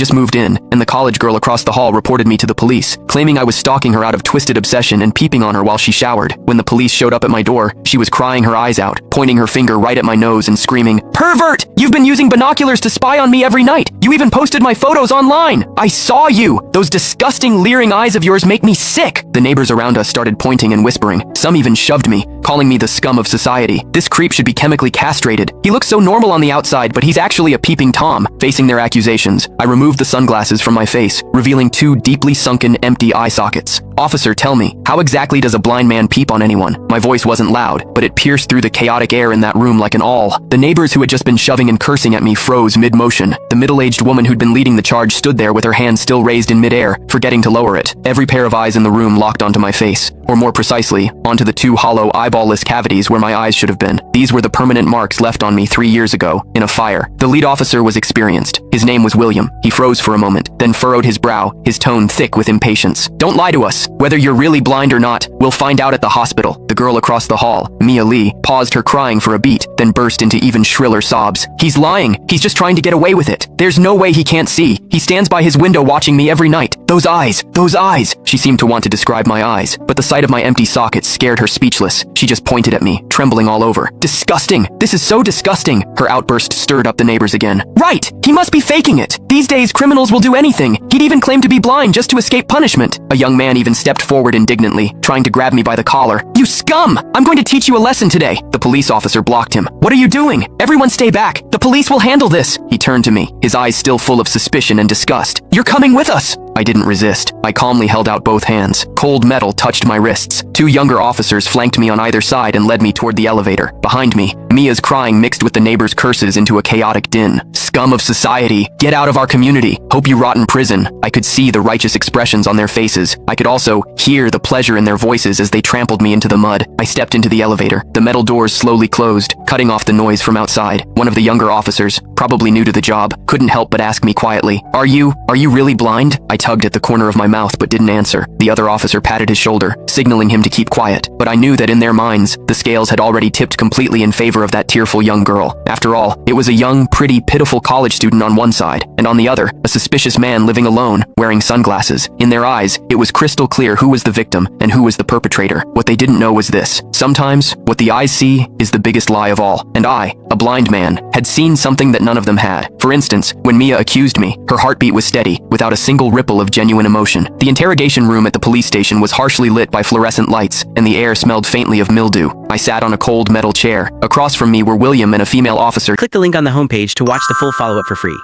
just moved in, and the college girl across the hall reported me to the police, claiming I was stalking her out of twisted obsession and peeping on her while she showered. When the police showed up at my door, she was crying her eyes out, pointing her finger right at my nose and screaming, "Pervert! You've been using binoculars to spy on me every night! You even posted my photos online! I saw you! Those disgusting leering eyes of yours make me sick!" The neighbors around us started pointing and whispering. Some even shoved me, calling me the scum of society. This creep should be chemically castrated. He looks so normal on the outside, but he's actually a peeping Tom. Facing their accusations, I removed the sunglasses from my face, revealing two deeply sunken, empty eye sockets. "Officer, tell me, how exactly does a blind man peep on anyone?" My voice wasn't loud, but it pierced through the chaotic air in that room like an awl. The neighbors who had just been shoving and cursing at me froze mid-motion. The middle-aged woman who'd been leading the charge stood there with her hand still raised in mid-air, forgetting to lower it. Every pair of eyes in the room locked onto my face, or more precisely, onto the two hollow, eyeball-less cavities where my eyes should have been. These were the permanent marks left on me 3 years ago, in a fire. The lead officer was experienced. His name was William. He froze for a moment, then furrowed his brow, his tone thick with impatience. "Don't lie to us. Whether you're really blind or not, we'll find out at the hospital." The girl across the hall, Mia Lee, paused her crying for a beat, then burst into even shriller sobs. "He's lying. He's just trying to get away with it. There's no way he can't see. He stands by his window watching me every night. Those eyes, those eyes." She seemed to want to describe my eyes, but the sight of my empty sockets scared her speechless. She just pointed at me, trembling all over. "Disgusting! This is so disgusting!" Her outburst stirred up the neighbors again. "Right! He must be faking it! These days, criminals will do anything. He'd even claim to be blind just to escape punishment." A young man even stepped forward indignantly, trying to grab me by the collar. "You scum! I'm going to teach you a lesson today." The police officer blocked him. "What are you doing? Everyone stay back! The police will handle this!" He turned to me, his eyes still full of suspicion and disgust. "You're coming with us!" I didn't resist. I calmly held out both hands. Cold metal touched my wrists. Two younger officers flanked me on either side and led me toward the elevator. Behind me, Mia's crying mixed with the neighbors' curses into a chaotic din. "Scum of society! Get out of our community! Hope you rot in prison!" I could see the righteous expressions on their faces. I could also hear the pleasure in their voices as they trampled me into the mud. I stepped into the elevator. The metal doors slowly closed, cutting off the noise from outside. One of the younger officers, probably new to the job, couldn't help but ask me quietly, Are you really blind?" I tugged at the corner of my mouth but didn't answer. The other officer patted his shoulder, signaling him to keep quiet, but I knew that in their minds, the scales had already tipped completely in favor of that tearful young girl. After all, it was a young, pretty, pitiful college student on one side, and on the other, a suspicious man living alone, wearing sunglasses. In their eyes, it was crystal clear who was the victim and who was the perpetrator. What they didn't know was this: sometimes, what the eyes see is the biggest lie of all, and I, a blind man, had seen something that none of them had. For instance, when Mia accused me, her heartbeat was steady, without a single ripple of genuine emotion. The interrogation room at the police station was harshly lit by fluorescent lights, and the air smelled faintly of mildew. I sat on a cold metal chair. Across from me were William and a female officer. Click the link on the homepage to watch the full follow-up for free.